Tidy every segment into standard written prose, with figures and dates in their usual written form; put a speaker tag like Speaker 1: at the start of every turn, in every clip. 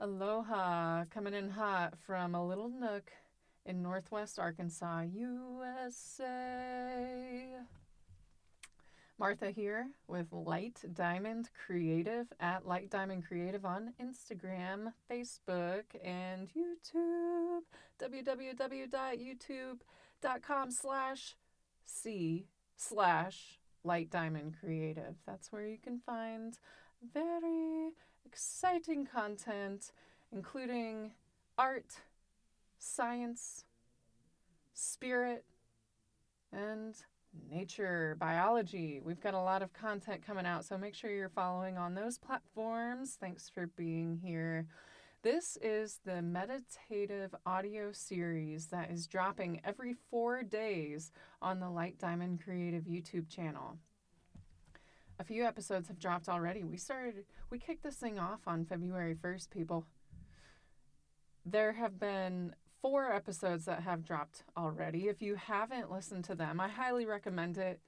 Speaker 1: Aloha, coming in hot from a little nook in northwest Arkansas, USA. Martha here with Light Diamond Creative at Light Diamond Creative on Instagram, Facebook, and YouTube. www.youtube.com/C/Light Diamond Creative. That's where you can find very exciting content, including art, science, spirit, and nature, biology. We've got a lot of content coming out, so make sure you're following on those platforms. Thanks for being here. This is the meditative audio series that is dropping every 4 days on the Light Diamond Creative YouTube channel. A few episodes have dropped already. We kicked this thing off on February 1st, people. There have been 4 episodes that have dropped already. If you haven't listened to them, I highly recommend it.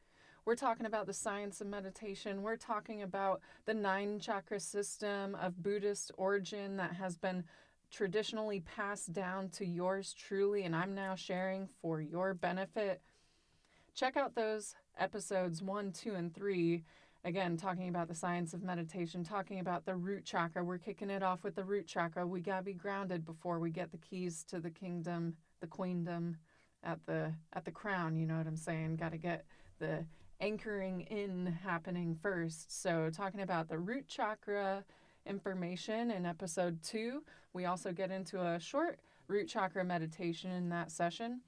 Speaker 1: We're talking about the science of meditation. We're talking about the 9 chakra system of Buddhist origin that has been traditionally passed down to yours truly, and I'm now sharing for your benefit. Check out those episodes 1, 2, and 3. Again, talking about the science of meditation, talking about the root chakra. We're kicking it off with the root chakra. We got to be grounded before we get the keys to the kingdom, the queendom at the crown, you know what I'm saying? Got to get the anchoring in happening first. So talking about the root chakra information in episode 2. We also get into a short root chakra meditation in that session.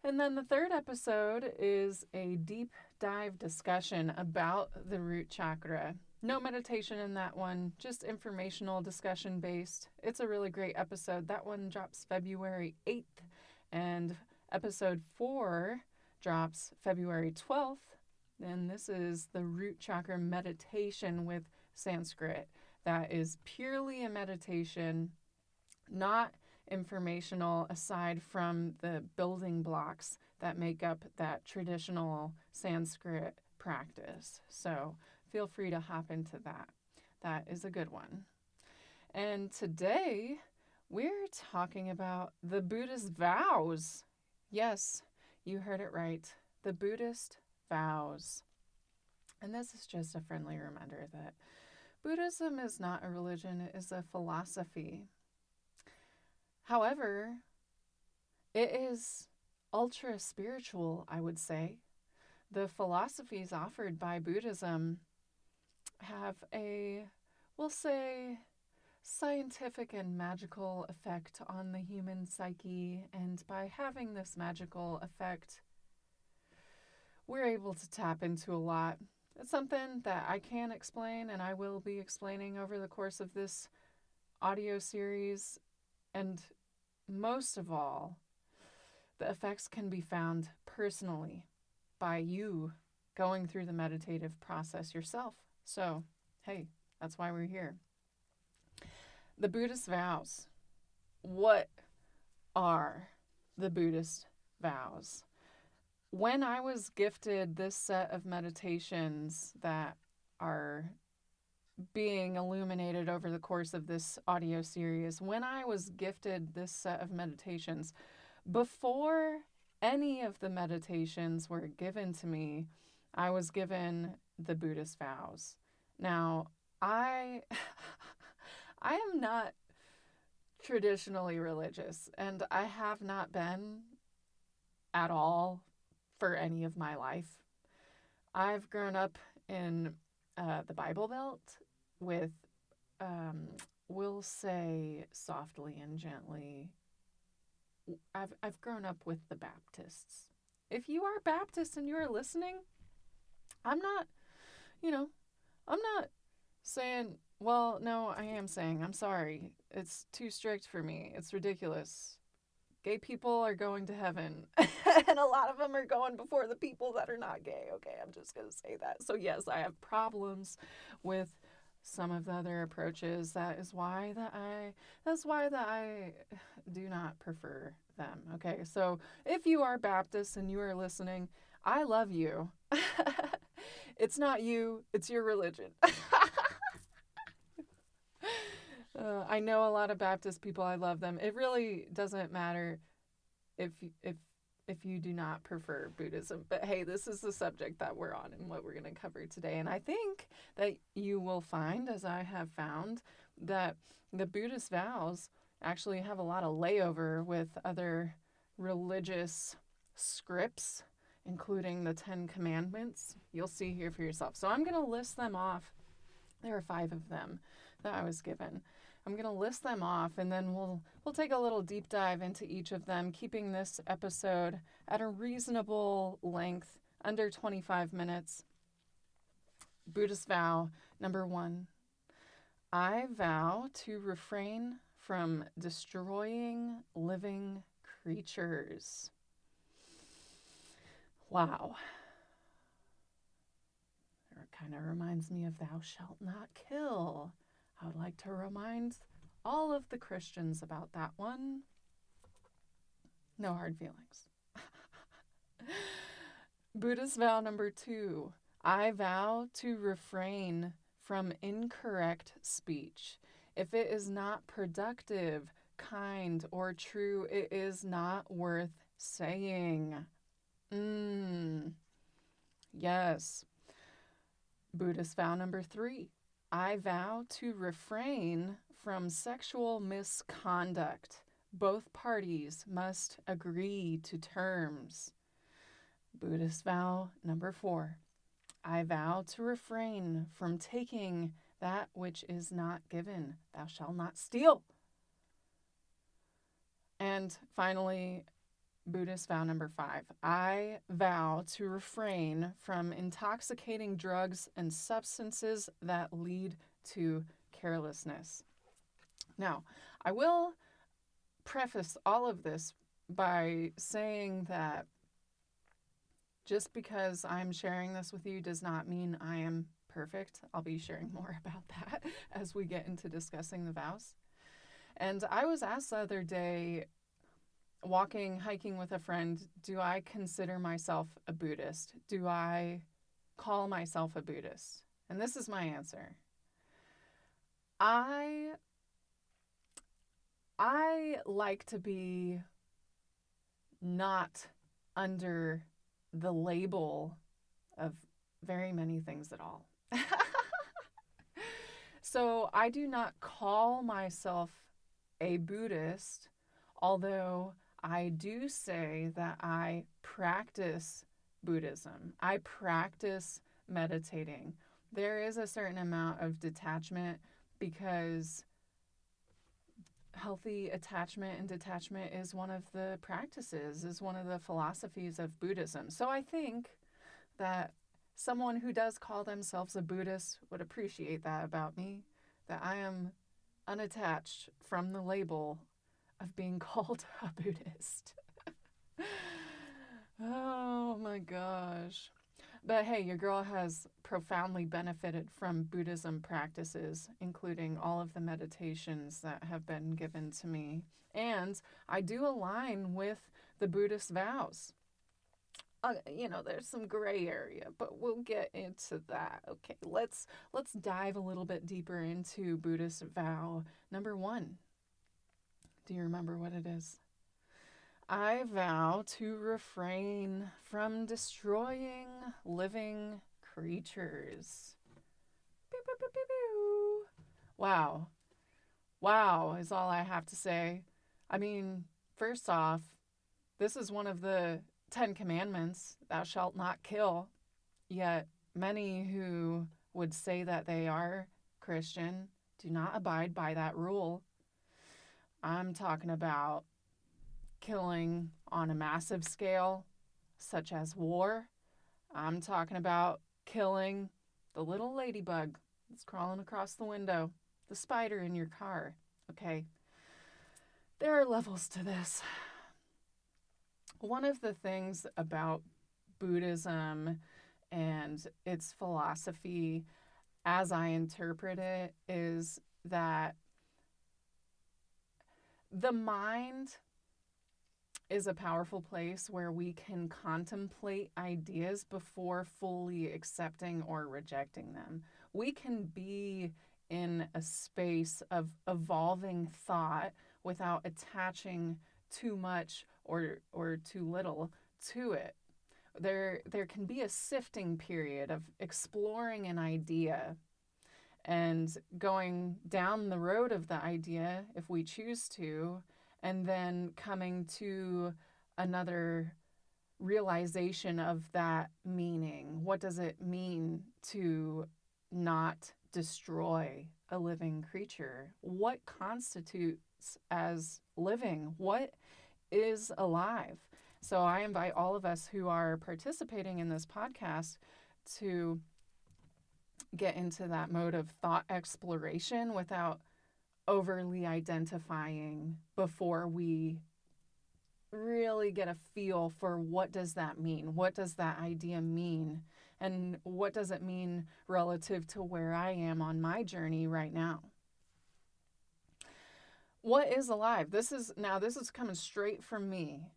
Speaker 1: And then the 3rd episode is a deep dive discussion about the root chakra. No meditation in that one, just informational discussion based. It's a really great episode. That one drops February 8th, and episode 4 drops February 12th. And this is the root chakra meditation with Sanskrit. That is purely a meditation, not informational, aside from the building blocks that make up that traditional Sanskrit practice. So feel free to hop into that. That is a good one. And today we're talking about the Buddhist vows. Yes, you heard it right. The Buddhist vows. And this is just a friendly reminder that Buddhism is not a religion, it is a philosophy. However, it is ultra spiritual, I would say. The philosophies offered by Buddhism have a, we'll say, scientific and magical effect on the human psyche. And by having this magical effect, we're able to tap into a lot. It's something that I can explain, and I will be explaining over the course of this audio series. And most of all, the effects can be found personally by you going through the meditative process yourself. So, hey, that's why we're here. The Buddhist vows. What are the Buddhist vows? When I was gifted this set of meditations that are being illuminated over the course of this audio series, when I was gifted this set of meditations, before any of the meditations were given to me, I was given the Buddhist vows. Now, I am not traditionally religious, and I have not been at all for any of my life. I've grown up in the Bible Belt with, we'll say softly and gently, I've grown up with the Baptists. If you are Baptist and you are listening, I'm not saying, well, no, I am saying, I'm sorry. It's too strict for me. It's ridiculous. Gay people are going to heaven, and a lot of them are going before the people that are not gay. Okay, I'm just going to say that. So yes, I have problems with some of the other approaches. That's why I do not prefer them. Okay, so if you are Baptist and you are listening, I love you. It's not you, it's your religion. I know a lot of Baptist people. I love them. It really doesn't matter if you do not prefer Buddhism. But hey, this is the subject that we're on and what we're going to cover today. And I think that you will find, as I have found, that the Buddhist vows actually have a lot of layover with other religious scripts, including the 10 Commandments. You'll see here for yourself. So I'm going to list them off. There are 5 of them that I was given. I'm going to list them off, and then we'll take a little deep dive into each of them, keeping this episode at a reasonable length, under 25 minutes. Buddhist vow number 1. I vow to refrain from destroying living creatures. Wow. It kind of reminds me of thou shalt not kill. I would like to remind all of the Christians about that one. No hard feelings. Buddhist vow number 2. I vow to refrain from incorrect speech. If it is not productive, kind, or true, it is not worth saying. Yes. Buddhist vow number 3. I vow to refrain from sexual misconduct. Both parties must agree to terms. Buddhist vow number 4. I vow to refrain from taking that which is not given. Thou shalt not steal. And finally, Buddhist vow number 5. I vow to refrain from intoxicating drugs and substances that lead to carelessness. Now, I will preface all of this by saying that just because I'm sharing this with you does not mean I am perfect. I'll be sharing more about that as we get into discussing the vows. And I was asked the other day, hiking with a friend, do I consider myself a Buddhist? Do I call myself a Buddhist? And this is my answer. I like to be not under the label of very many things at all. So I do not call myself a Buddhist, although I do say that I practice Buddhism. I practice meditating. There is a certain amount of detachment because healthy attachment and detachment is one of the practices, is one of the philosophies of Buddhism. So I think that someone who does call themselves a Buddhist would appreciate that about me, that I am unattached from the label of being called a Buddhist. Oh my gosh. But hey, your girl has profoundly benefited from Buddhism practices, including all of the meditations that have been given to me. And I do align with the Buddhist vows. There's some gray area, but we'll get into that. Okay, let's dive a little bit deeper into Buddhist vow number 1. Do you remember what it is? I vow to refrain from destroying living creatures. Pew, pew, pew, pew, pew. Wow. Wow is all I have to say. I mean, first off, this is one of the 10 Commandments, thou shalt not kill. Yet many who would say that they are Christian do not abide by that rule. I'm talking about killing on a massive scale, such as war. I'm talking about killing the little ladybug that's crawling across the window, the spider in your car. Okay, there are levels to this. One of the things about Buddhism and its philosophy, as I interpret it, is that the mind is a powerful place where we can contemplate ideas before fully accepting or rejecting them. We can be in a space of evolving thought without attaching too much or too little to it. There can be a sifting period of exploring an idea and going down the road of the idea if we choose to, and then coming to another realization of that meaning. What does it mean to not destroy a living creature? What constitutes as living? What is alive? So I invite all of us who are participating in this podcast to get into that mode of thought exploration without overly identifying before we really get a feel for what does that mean? What does that idea mean? And what does it mean relative to where I am on my journey right now? What is alive? This is coming straight from me.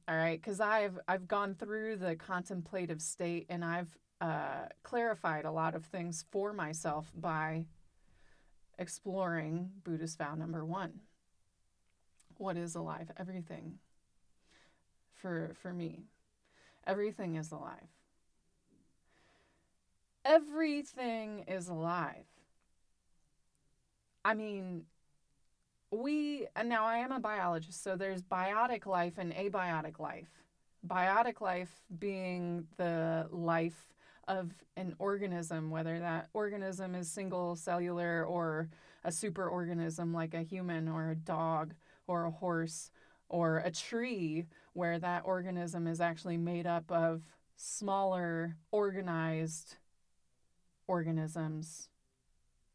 Speaker 1: All right, because I've gone through the contemplative state, and I've clarified a lot of things for myself by exploring Buddhist vow number 1. What is alive? Everything. For me, everything is alive. Everything is alive. I mean, now I am a biologist, so there's biotic life and abiotic life. Biotic life being the life of an organism, whether that organism is single cellular or a superorganism like a human or a dog or a horse or a tree, where that organism is actually made up of smaller organized organisms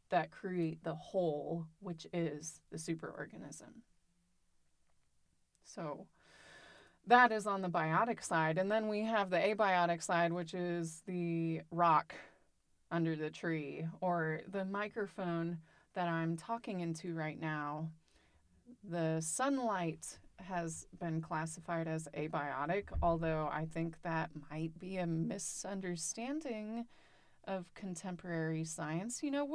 Speaker 1: that create the whole, which is the superorganism. So that is on the biotic side. And then we have the abiotic side, which is the rock under the tree, or the microphone that I'm talking into right now. The sunlight has been classified as abiotic, although I think that might be a misunderstanding of contemporary science. You know,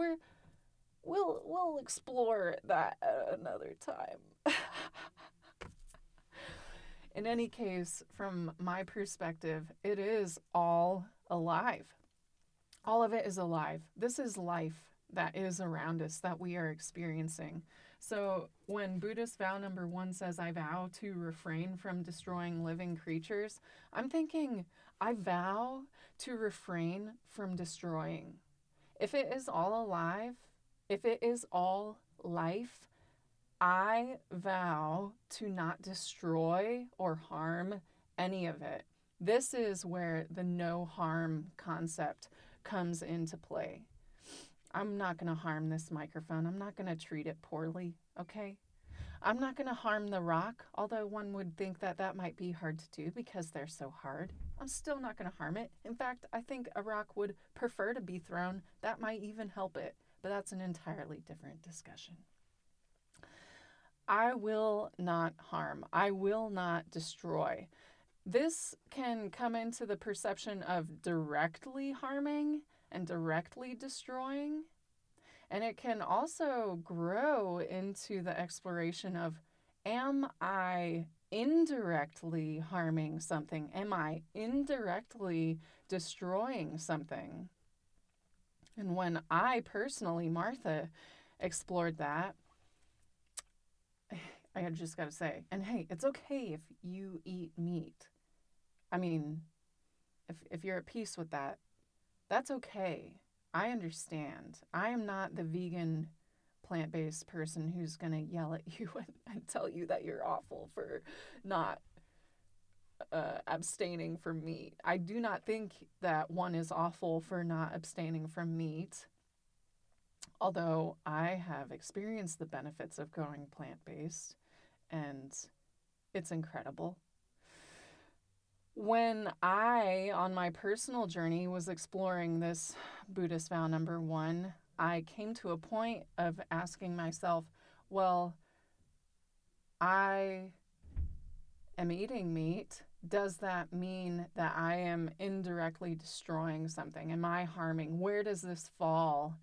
Speaker 1: we'll explore that at another time. In any case, from my perspective, it is all alive. All of it is alive. This is life that is around us, that we are experiencing. So when Buddhist vow number 1 says, I vow to refrain from destroying living creatures, I'm thinking, I vow to refrain from destroying. If it is all alive, if it is all life, I vow to not destroy or harm any of it. This is where the no harm concept comes into play. I'm not going to harm this microphone. I'm not going to treat it poorly, okay? I'm not going to harm the rock, although one would think that that might be hard to do because they're so hard. I'm still not going to harm it. In fact, I think a rock would prefer to be thrown. That might even help it, but that's an entirely different discussion. I will not harm. I will not destroy. This can come into the perception of directly harming and directly destroying. And it can also grow into the exploration of, am I indirectly harming something? Am I indirectly destroying something? And when I personally, Martha, explored that, I just got to say, and hey, it's okay if you eat meat. I mean, if you're at peace with that, that's okay. I understand. I am not the vegan plant-based person who's going to yell at you and tell you that you're awful for not abstaining from meat. I do not think that one is awful for not abstaining from meat, although I have experienced the benefits of going plant-based, and it's incredible. When I, on my personal journey, was exploring this Buddhist vow number 1, I came to a point of asking myself, well, I am eating meat. Does that mean that I am indirectly destroying something? Am I harming? Where does this fall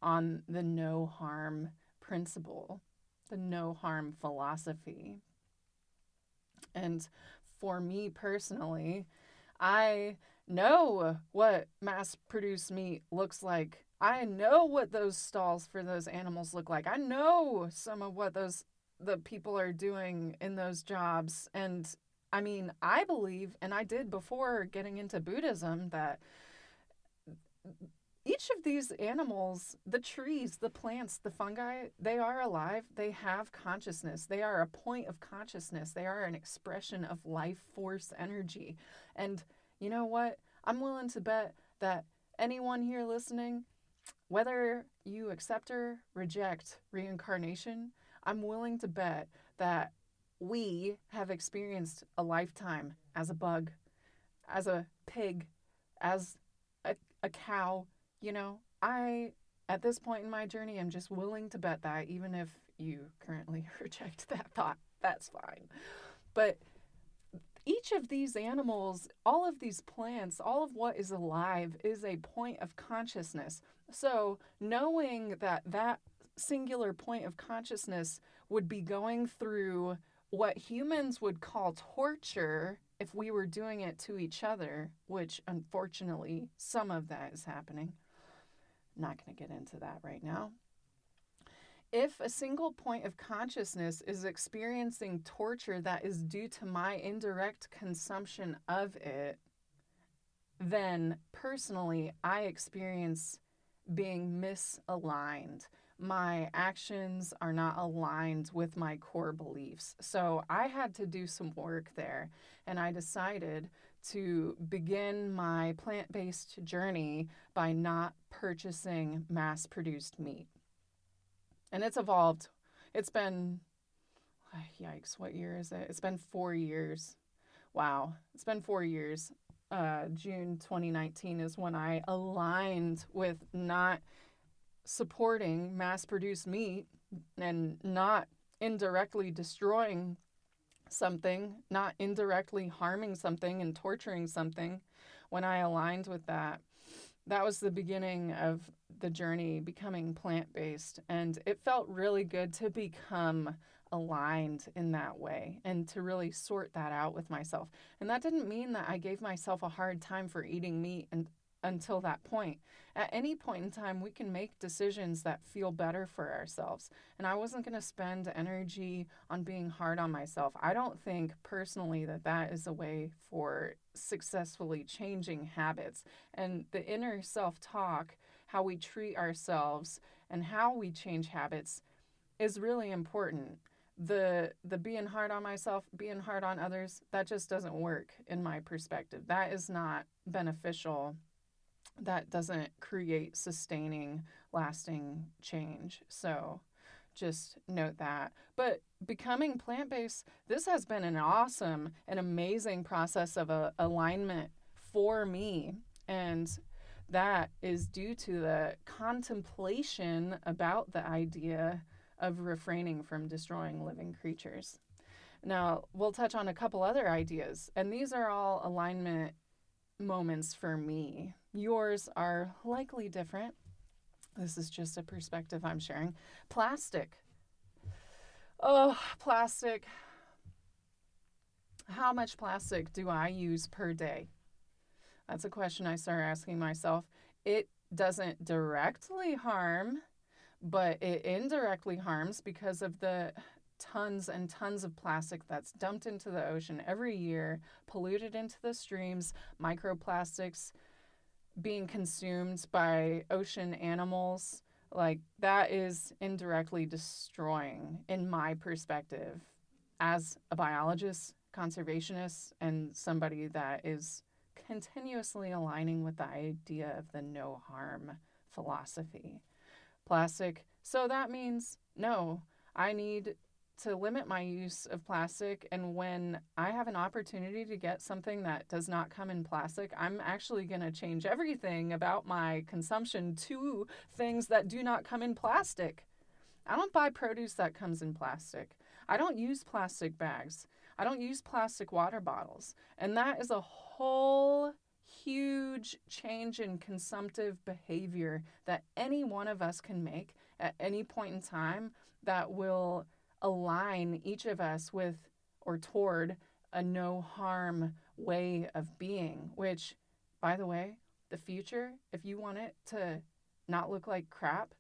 Speaker 1: on the no harm principle, the no harm philosophy. And for me personally, I know what mass produced meat looks like. I know what those stalls for those animals look like. I know some of what the people are doing in those jobs. And I mean, I believe, and I did before getting into Buddhism, that each of these animals, the trees, the plants, the fungi, they are alive. They have consciousness. They are a point of consciousness. They are an expression of life force energy. And you know what? I'm willing to bet that anyone here listening, whether you accept or reject reincarnation, I'm willing to bet that we have experienced a lifetime as a bug, as a pig, as a cow. You know, at this point in my journey, I'm just willing to bet that, even if you currently reject that thought, that's fine. But each of these animals, all of these plants, all of what is alive is a point of consciousness. So knowing that that singular point of consciousness would be going through what humans would call torture if we were doing it to each other, which unfortunately some of that is happening. I'm not going to get into that right now. If a single point of consciousness is experiencing torture that is due to my indirect consumption of it, then personally I experience being misaligned. My actions are not aligned with my core beliefs. So I had to do some work there, and I decided to begin my plant-based journey by not purchasing mass-produced meat. And it's evolved. It's been, yikes, what year is it? It's been 4 years. Wow, it's been 4 years. June 2019 is when I aligned with not supporting mass-produced meat and not indirectly destroying something, not indirectly harming something and torturing something. When I aligned with that, that was the beginning of the journey becoming plant-based. And it felt really good to become aligned in that way and to really sort that out with myself. And that didn't mean that I gave myself a hard time for eating meat until that point. At any point in time, we can make decisions that feel better for ourselves. And I wasn't going to spend energy on being hard on myself. I don't think personally that that is a way for successfully changing habits. And the inner self-talk, how we treat ourselves and how we change habits, is really important. The being hard on myself, being hard on others, that just doesn't work in my perspective. That is not beneficial. That doesn't create sustaining, lasting change. So just note that. But becoming plant-based, this has been an awesome and amazing process of alignment for me. And that is due to the contemplation about the idea of refraining from destroying living creatures. Now, we'll touch on a couple other ideas, and these are all alignment moments for me. Yours are likely different. This is just a perspective I'm sharing. Plastic. Oh, plastic. How much plastic do I use per day? That's a question I started asking myself. It doesn't directly harm, but it indirectly harms because of the tons and tons of plastic that's dumped into the ocean every year, polluted into the streams, microplastics being consumed by ocean animals. Like, that is indirectly destroying, in my perspective, as a biologist, conservationist, and somebody that is continuously aligning with the idea of the no harm philosophy. Plastic. So that means, no, I need to limit my use of plastic. And when I have an opportunity to get something that does not come in plastic, I'm actually going to change everything about my consumption to things that do not come in plastic. I don't buy produce that comes in plastic. I don't use plastic bags. I don't use plastic water bottles. And that is a whole huge change in consumptive behavior that any one of us can make at any point in time that will align each of us with or toward a no harm way of being, which, by the way, the future, if you want it to not look like crap,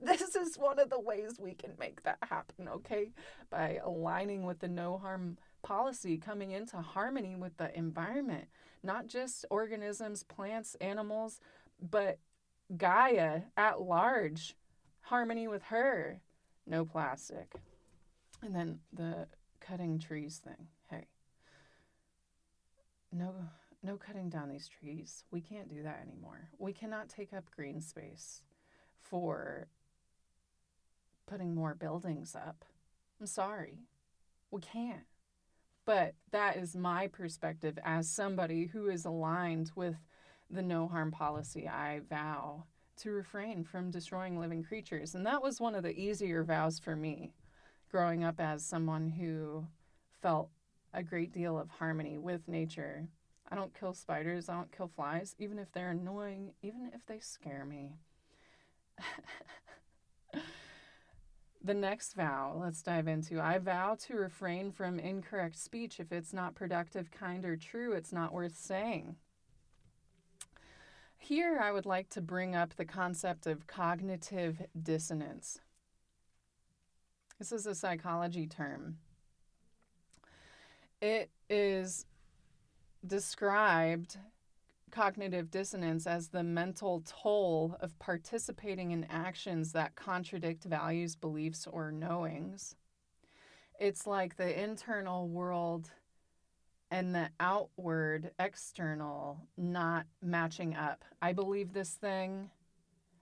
Speaker 1: this is one of the ways we can make that happen, okay? By aligning with the no harm policy, coming into harmony with the environment, not just organisms, plants, animals, but Gaia at large, harmony with her, no plastic. And then the cutting trees thing. Hey, no cutting down these trees. We can't do that anymore. We cannot take up green space for putting more buildings up. I'm sorry. We can't. But that is my perspective as somebody who is aligned with the no harm policy. I vow to refrain from destroying living creatures. And that was one of the easier vows for me, growing up as someone who felt a great deal of harmony with nature. I don't kill spiders, I don't kill flies, even if they're annoying, even if they scare me. The next vow, let's dive into. I vow to refrain from incorrect speech. If it's not productive, kind, or true, it's not worth saying. Here, I would like to bring up the concept of cognitive dissonance. This is a psychology term. It is described, cognitive dissonance, as the mental toll of participating in actions that contradict values, beliefs, or knowings. It's like the internal world and the outward, external, not matching up. I believe this thing,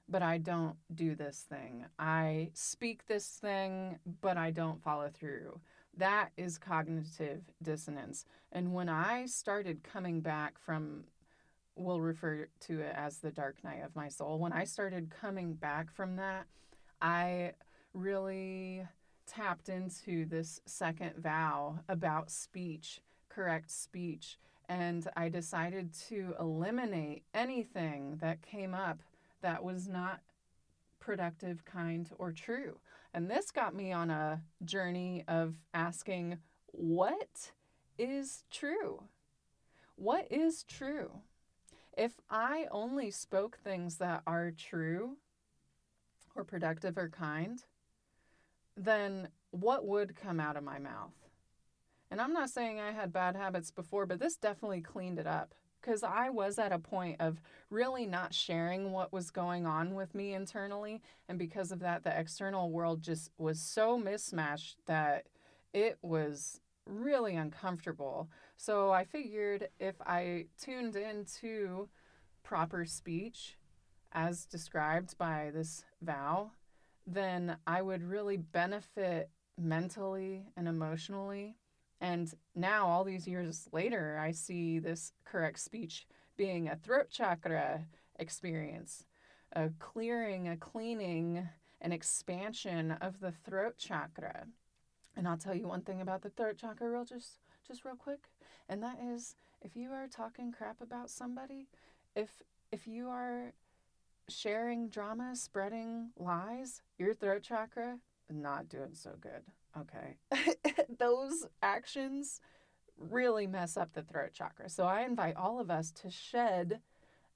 Speaker 1: but I don't do this thing. I speak this thing, but I don't follow through. That is cognitive dissonance. And when I started coming back from, we'll refer to it as the dark night of my soul, when I started coming back from that, I really tapped into this second vow about speech, correct speech, and I decided to eliminate anything that came up that was not productive, kind, or true. And this got me on a journey of asking, what is true? What is true? If I only spoke things that are true or productive or kind, then what would come out of my mouth? And I'm not saying I had bad habits before, but this definitely cleaned it up. Because I was at a point of really not sharing what was going on with me internally. And because of that, the external world just was so mismatched that it was really uncomfortable. So I figured if I tuned into proper speech as described by this vow, then I would really benefit mentally and emotionally. And now, all these years later, I see this correct speech being a throat chakra experience, a clearing, a cleaning, an expansion of the throat chakra. And I'll tell you one thing about the throat chakra just real quick, and that is, if you are talking crap about somebody, if you are sharing drama, spreading lies, your throat chakra not doing so good. Okay. Those actions really mess up the throat chakra. So I invite all of us to shed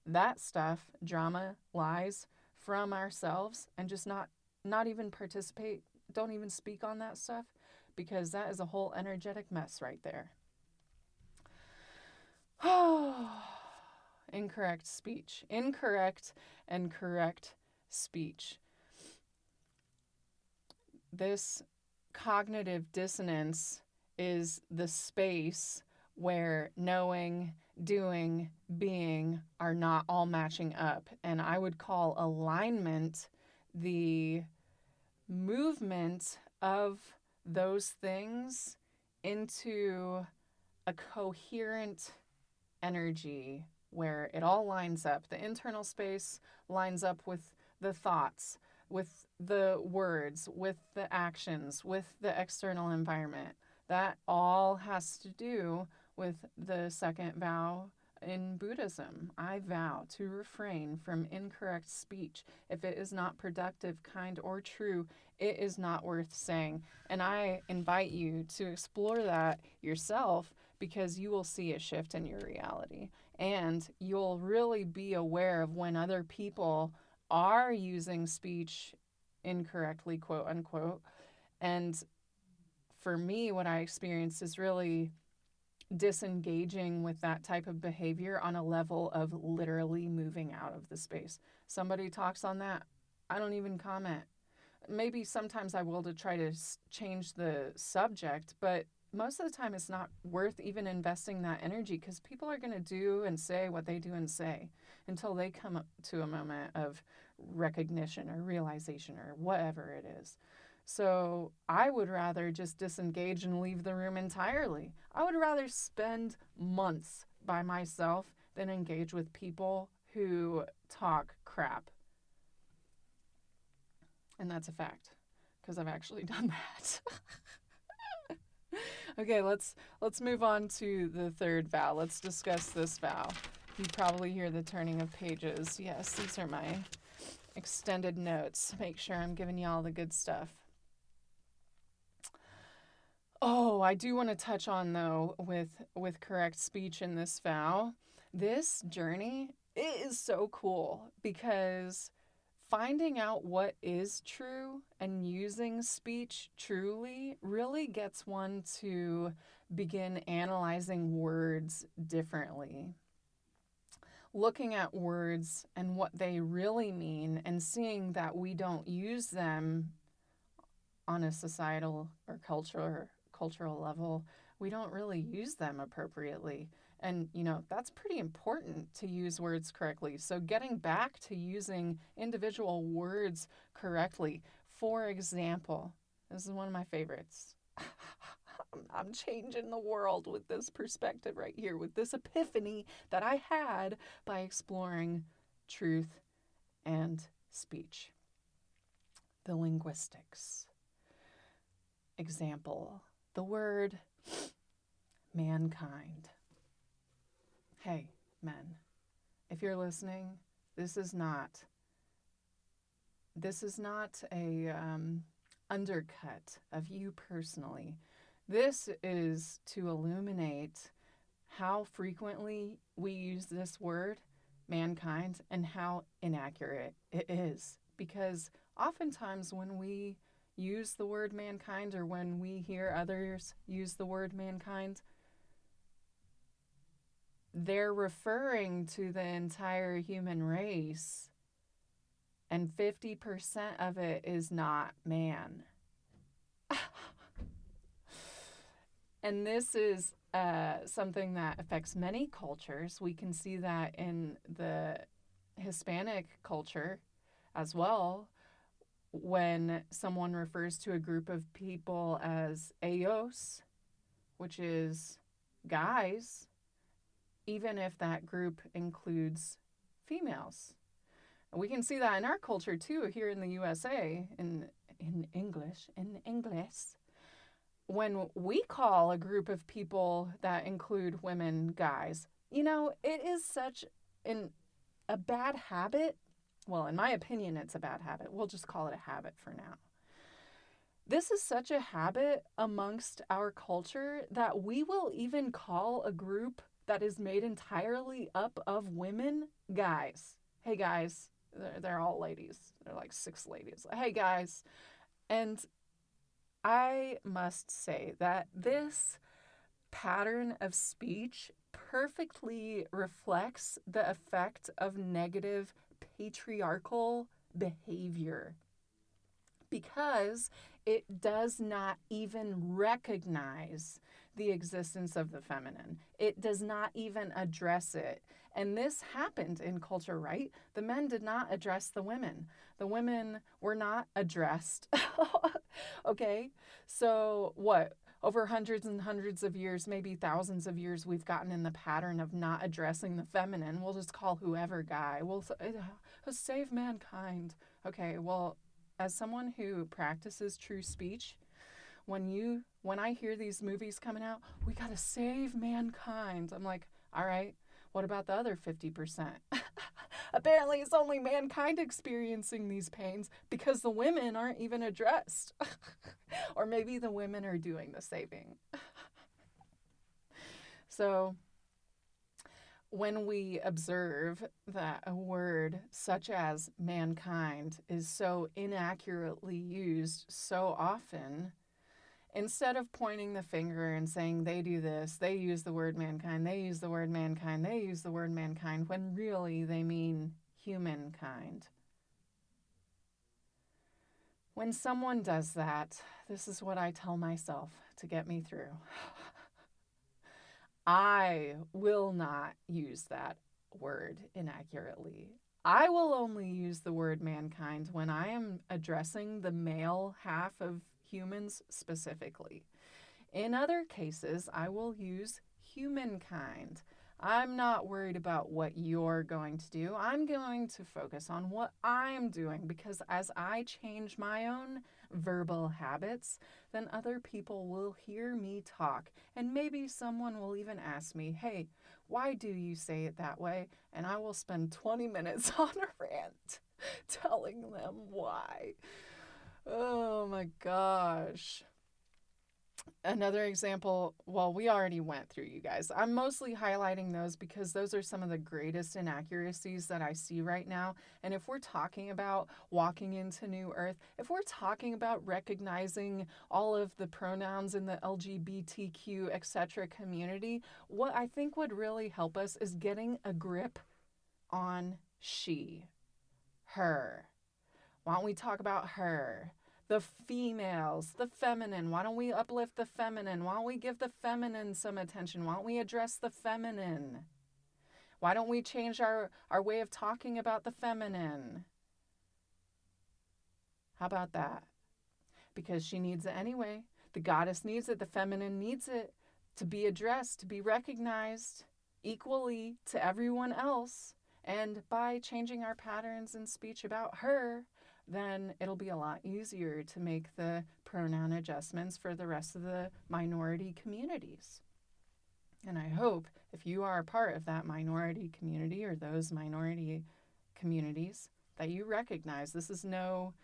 Speaker 1: that stuff, drama, lies, from ourselves and just not even participate, don't even speak on that stuff, because that is a whole energetic mess right there. Incorrect speech. Incorrect and correct speech. This cognitive dissonance is the space where knowing, doing, being are not all matching up. And I would call alignment the movement of those things into a coherent energy where it all lines up. The internal space lines up with the thoughts, with the words, with the actions, with the external environment. That all has to do with the second vow In Buddhism, I vow to refrain from incorrect speech. If it is not productive, kind, or true, it is not worth saying. And I invite you to explore that yourself, because you will see a shift in your reality. And you'll really be aware of when other people are using speech incorrectly, quote unquote. And for me, what I experienced is really disengaging with that type of behavior on a level of literally moving out of the space. Somebody talks on that, I don't even comment. Maybe sometimes I will, to try to change the subject, but most of the time it's not worth even investing that energy, because people are going to do and say what they do and say until they come up to a moment of recognition or realization or whatever it is. So I would rather just disengage and leave the room entirely. I would rather spend months by myself than engage with people who talk crap. And that's a fact, because I've actually done that. Okay, let's move on to the third vow. Let's discuss this vow. You probably hear the turning of pages. Yes, these are my extended notes. Make sure I'm giving you all the good stuff. Oh, I do want to touch on, though, with correct speech in this vow. This journey, it is so cool, because finding out what is true and using speech truly really gets one to begin analyzing words differently. Looking at words and what they really mean, and seeing that we don't use them on a societal or cultural level. We don't really use them appropriately. And, that's pretty important, to use words correctly. So getting back to using individual words correctly. For example, this is one of my favorites. I'm changing the world with this perspective right here, with this epiphany that I had by exploring truth and speech. The linguistics. Example, the word mankind. Hey, men, if you're listening, this is not a undercut of you personally. This is to illuminate how frequently we use this word, mankind, and how inaccurate it is. Because oftentimes when we use the word mankind, or when we hear others use the word mankind, they're referring to the entire human race, and 50% of it is not man. And this is something that affects many cultures. We can see that in the Hispanic culture as well. When someone refers to a group of people as ellos, which is guys, even if that group includes females. We can see that in our culture too, here in the USA, in English. When we call a group of people that include women guys, it is such a bad habit. Well, in my opinion, it's a bad habit. We'll just call it a habit for now. This is such a habit amongst our culture that we will even call a group that is made entirely up of women guys. Hey, guys. They're all ladies. They're like 6 ladies. Hey, guys. And I must say that this pattern of speech perfectly reflects the effect of negative patriarchal behavior, because it does not even recognize the existence of the feminine. It does not even address it. And this happened in culture, right? The men did not address the women. The women were not addressed. Okay? So what? Over hundreds and hundreds of years, maybe thousands of years, we've gotten in the pattern of not addressing the feminine. We'll just call whoever guy. We'll save mankind. Okay, well, as someone who practices true speech, when I hear these movies coming out, we gotta save mankind. I'm like, all right, What about the other 50%? Apparently, it's only mankind experiencing these pains because the women aren't even addressed. Or maybe the women are doing the saving. So, when we observe that a word such as mankind is so inaccurately used so often, instead of pointing the finger and saying they do this, they use the word mankind, they use the word mankind, they use the word mankind, when really they mean humankind. When someone does that, this is what I tell myself to get me through. I will not use that word inaccurately. I will only use the word mankind when I am addressing the male half of humans specifically. In other cases, I will use humankind. I'm not worried about what you're going to do. I'm going to focus on what I'm doing, because as I change my own verbal habits, then other people will hear me talk. And maybe someone will even ask me, hey, why do you say it that way? And I will spend 20 minutes on a rant telling them why. Oh my gosh. Another example, well, we already went through, you guys. I'm mostly highlighting those because those are some of the greatest inaccuracies that I see right now. And if we're talking about walking into new earth, if we're talking about recognizing all of the pronouns in the LGBTQ, etc. community, what I think would really help us is getting a grip on she, her. Why don't we talk about her? The females, the feminine. Why don't we uplift the feminine? Why don't we give the feminine some attention? Why don't we address the feminine? Why don't we change our way of talking about the feminine? How about that? Because she needs it anyway. The goddess needs it. The feminine needs it to be addressed, to be recognized equally to everyone else. And by changing our patterns in speech about her, then it'll be a lot easier to make the pronoun adjustments for the rest of the minority communities. And I hope if you are a part of that minority community or those minority communities, that you recognize this is no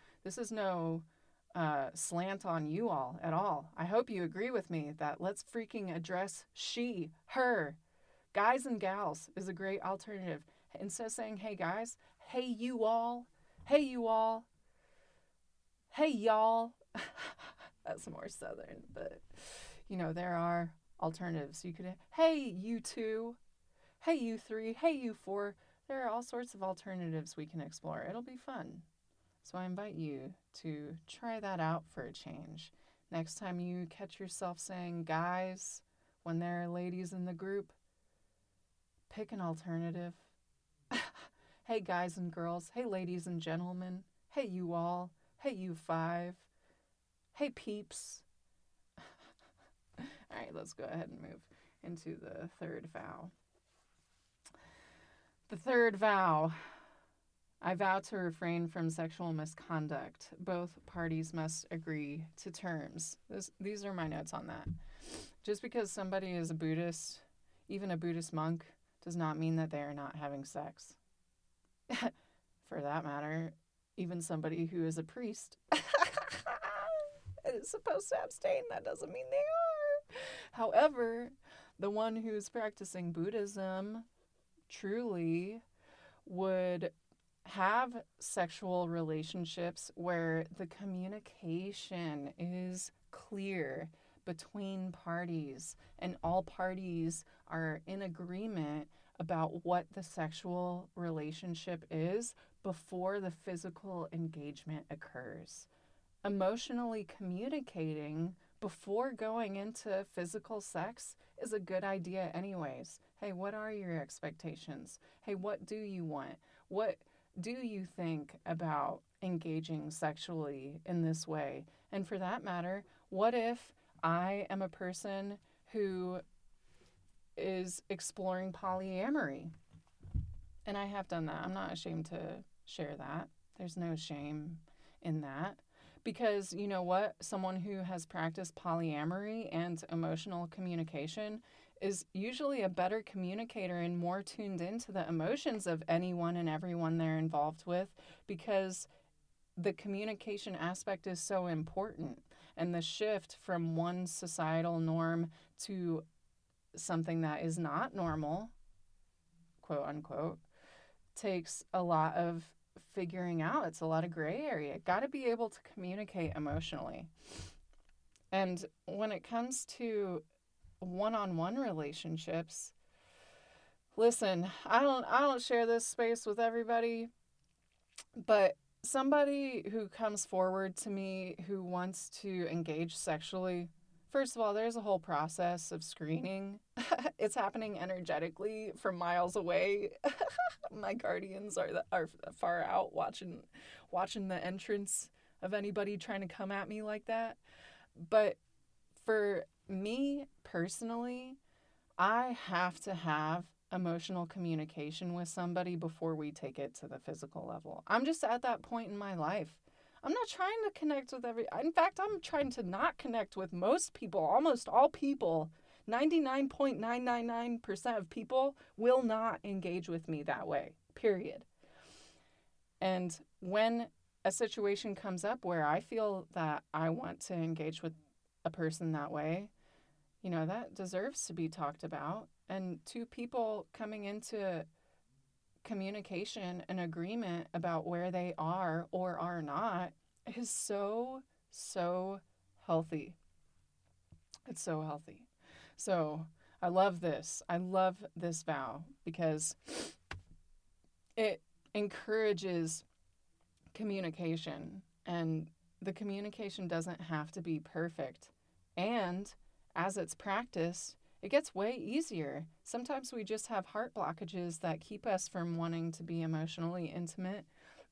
Speaker 1: slant on you all at all. I hope you agree with me that let's freaking address she, her. Guys and gals is a great alternative. Instead of saying, hey guys, hey you all, hey you all, hey y'all. That's more southern, but there are alternatives. You could, hey you two, hey you three, hey you four. There are all sorts of alternatives we can explore. It'll be fun. So I invite you to try that out for a change. Next time you catch yourself saying guys when there are ladies in the group, pick an alternative. Hey guys and girls, hey ladies and gentlemen, hey you all, hey you five, hey peeps. All right, let's go ahead and move into the third vow. The third vow. I vow to refrain from sexual misconduct. Both parties must agree to terms. These are my notes on that. Just because somebody is a Buddhist, even a Buddhist monk, does not mean that they are not having sex. For that matter, even somebody who is a priest and is supposed to abstain, that doesn't mean they are. However, the one who's practicing Buddhism truly would have sexual relationships where the communication is clear between parties and all parties are in agreement about what the sexual relationship is before the physical engagement occurs. Emotionally communicating before going into physical sex is a good idea anyways. Hey, what are your expectations? Hey, what do you want? What do you think about engaging sexually in this way? And for that matter, what if I am a person who is exploring polyamory? And I have done that. I'm not ashamed to share that. There's no shame in that. Because you know what? Someone who has practiced polyamory and emotional communication is usually a better communicator and more tuned into the emotions of anyone and everyone they're involved with, because the communication aspect is so important. And the shift from one societal norm to something that is not normal, quote unquote, takes a lot of figuring out. It's a lot of gray area. Got to be able to communicate emotionally. And when it comes to one-on-one relationships, listen, I don't share this space with everybody, but somebody who comes forward to me who wants to engage sexually, first of all, there's a whole process of screening. It's happening energetically from miles away. My guardians are far out watching the entrance of anybody trying to come at me like that. But for me personally, I have to have emotional communication with somebody before we take it to the physical level. I'm just at that point in my life. I'm not trying to connect with in fact, I'm trying to not connect with most people, almost all people. 99.999% of people will not engage with me that way, period. And when a situation comes up where I feel that I want to engage with a person that way, that deserves to be talked about. And two people coming into communication and agreement about where they are or are not is so, so healthy. It's so healthy. So I love this. I love this vow because it encourages communication, and the communication doesn't have to be perfect. And as it's practiced, it gets way easier. Sometimes we just have heart blockages that keep us from wanting to be emotionally intimate,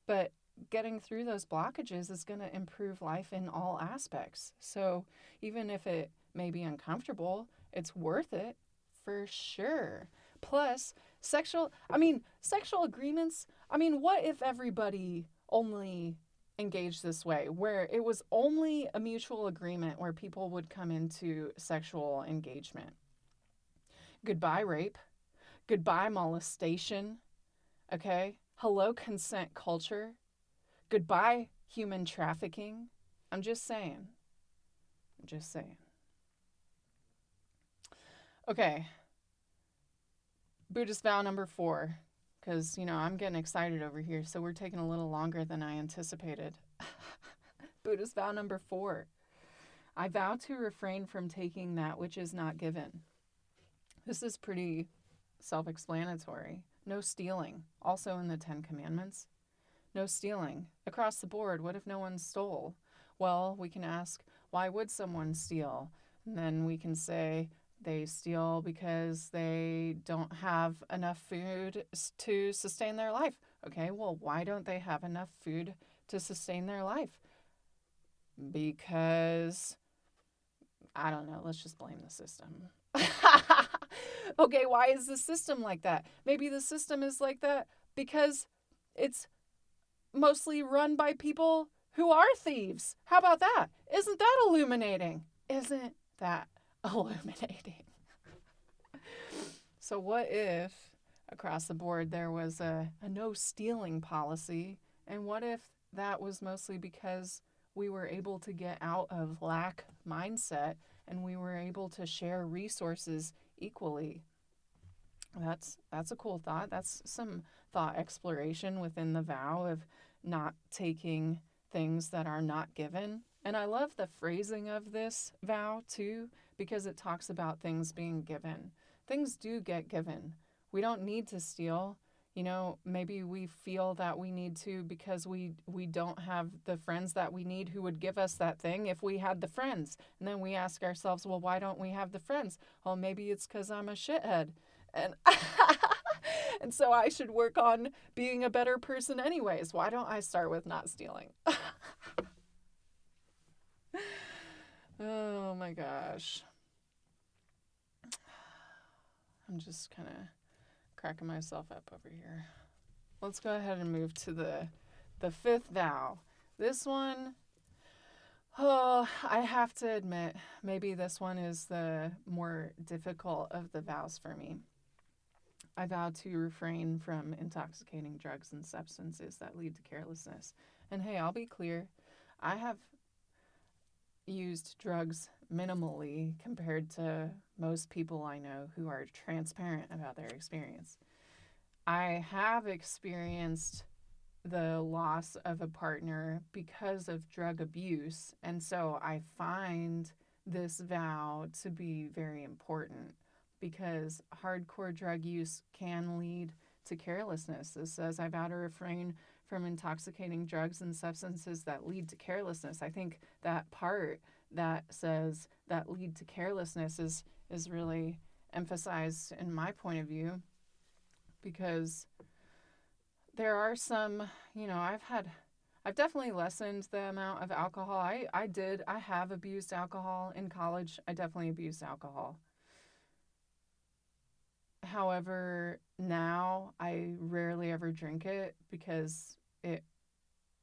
Speaker 1: but getting through those blockages is going to improve life in all aspects. So even if it may be uncomfortable, it's worth it for sure. Plus, sexual agreements. What if everybody only engaged this way, where it was only a mutual agreement where people would come into sexual engagement? Goodbye rape. Goodbye molestation. Okay? Hello consent culture. Goodbye human trafficking. I'm just saying. Okay. Buddhist vow number 4. Because, I'm getting excited over here, so we're taking a little longer than I anticipated. Buddhist vow number 4. I vow to refrain from taking that which is not given. This is pretty self-explanatory. No stealing. Also in the 10 Commandments. No stealing. Across the board, what if no one stole? Well, we can ask, why would someone steal? And then we can say, they steal because they don't have enough food to sustain their life. Okay, well, why don't they have enough food to sustain their life? Because, I don't know, let's just blame the system. Okay, why is the system like that? Maybe the system is like that because it's mostly run by people who are thieves. How about that? Isn't that illuminating? So what if across the board there was a no stealing policy? And what if that was mostly because we were able to get out of lack mindset and we were able to share resources equally? That's a cool thought. That's some thought exploration within the vow of not taking things that are not given. And I love the phrasing of this vow too, because it talks about things being given. Things do get given. We don't need to steal. Maybe we feel that we need to because we don't have the friends that we need who would give us that thing if we had the friends. And then we ask ourselves, well, why don't we have the friends? Well, maybe it's because I'm a shithead. And and so I should work on being a better person anyways. Why don't I start with not stealing? Oh my gosh. I'm just kind of cracking myself up over here. Let's go ahead and move to the 5th vow. This one, Oh, I have to admit, maybe this one is the more difficult of the vows for me. I vow to refrain from intoxicating drugs and substances that lead to carelessness. And hey, I'll be clear, I have used drugs minimally compared to most people I know who are transparent about their experience. I have experienced the loss of a partner because of drug abuse, and so I find this vow to be very important because hardcore drug use can lead to carelessness. It says, I vow to refrain from intoxicating drugs and substances that lead to carelessness. I think that part that says that lead to carelessness is really emphasized in my point of view, because there are some, I've definitely lessened the amount of alcohol. I have abused alcohol in college. I definitely abused alcohol. However, now I rarely ever drink it because it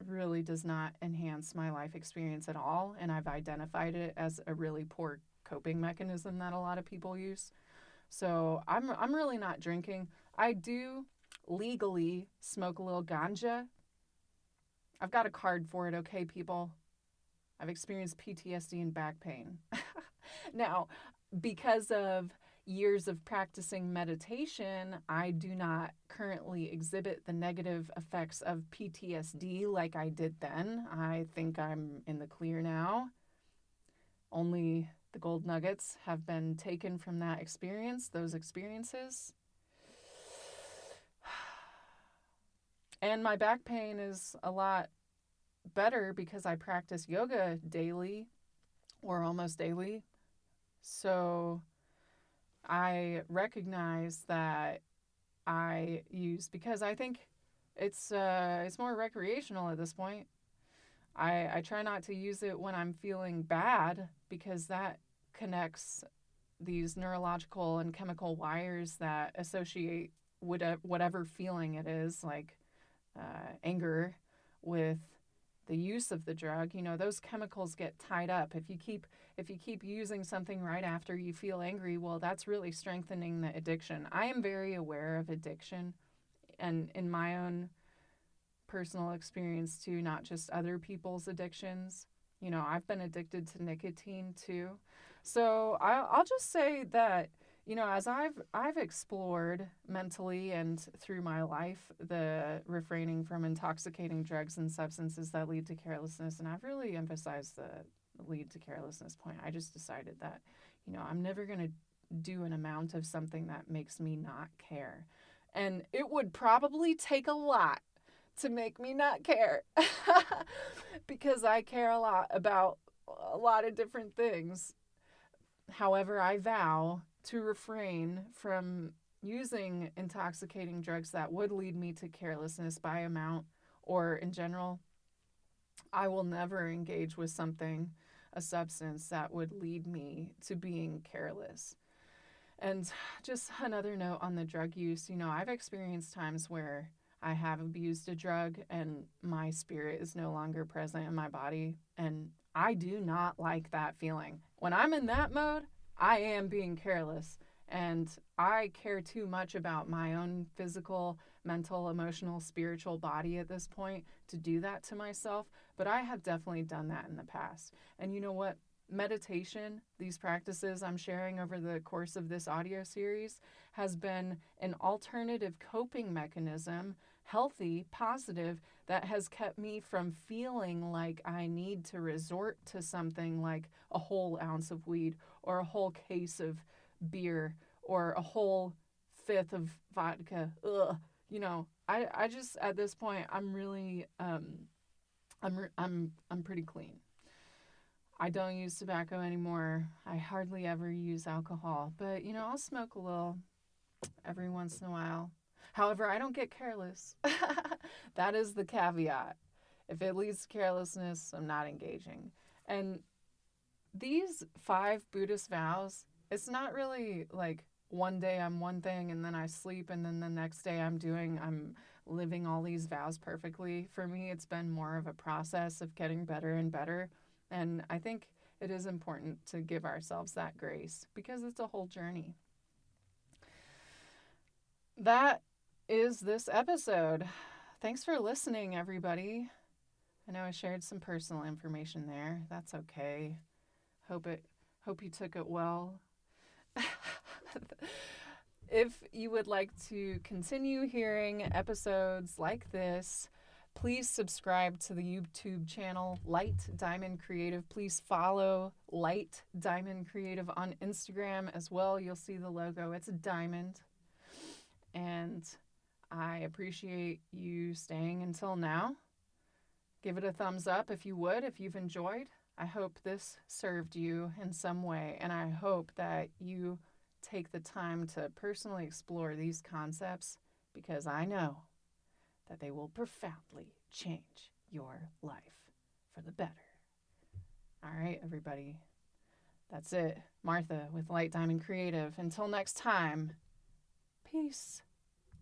Speaker 1: really does not enhance my life experience at all. And I've identified it as a really poor coping mechanism that a lot of people use. So I'm really not drinking. I do legally smoke a little ganja. I've got a card for it, okay, people? I've experienced PTSD and back pain. Now, because of years of practicing meditation, I do not currently exhibit the negative effects of PTSD like I did then. I think I'm in the clear now. Only the gold nuggets have been taken from that experience, those experiences. And my back pain is a lot better because I practice yoga daily or almost daily. So I recognize that I use, because I think it's more recreational at this point. I try not to use it when I'm feeling bad because that connects these neurological and chemical wires that associate whatever feeling it is, like anger, with the use of the drug. Those chemicals get tied up. If you keep using something right after you feel angry, well, that's really strengthening the addiction. I am very aware of addiction, and in my own personal experience too, not just other people's addictions. I've been addicted to nicotine too. So I'll just say that, as I've explored mentally and through my life the refraining from intoxicating drugs and substances that lead to carelessness, and I've really emphasized the lead to carelessness point. I just decided that, I'm never going to do an amount of something that makes me not care. And it would probably take a lot to make me not care because I care a lot about a lot of different things. However, I vow to refrain from using intoxicating drugs that would lead me to carelessness by amount or in general. I will never engage with a substance that would lead me to being careless. And just another note on the drug use, I've experienced times where I have abused a drug and my spirit is no longer present in my body. And I do not like that feeling. When I'm in that mode, I am being careless. And I care too much about my own physical, mental, emotional, spiritual body at this point to do that to myself. But I have definitely done that in the past. And you know what? Meditation, these practices I'm sharing over the course of this audio series, has been an alternative coping mechanism, healthy, positive, that has kept me from feeling like I need to resort to something like a whole ounce of weed or a whole case of beer or a whole fifth of vodka. Ugh. I just, at this point, I'm really I'm pretty clean. I don't use tobacco anymore. I hardly ever use alcohol, but I'll smoke a little every once in a while. However, I don't get careless. That is the caveat. If it leads to carelessness, I'm not engaging. And these 5 Buddhist vows, it's not really like one day I'm one thing and then I sleep and then the next day I'm living all these vows perfectly. For me, it's been more of a process of getting better and better. And I think it is important to give ourselves that grace because it's a whole journey. That is this episode. Thanks for listening, everybody. I know I shared some personal information there. That's okay. Hope you took it well. If you would like to continue hearing episodes like this, please subscribe to the YouTube channel Light Diamond Creative. Please follow Light Diamond Creative on Instagram as well. You'll see the logo. It's a diamond. And I appreciate you staying until now. Give it a thumbs up if you would, if you've enjoyed. I hope this served you in some way, and I hope that you take the time to personally explore these concepts because I know that they will profoundly change your life for the better. All right, everybody. That's it. Martha with Light Diamond Creative. Until next time, peace.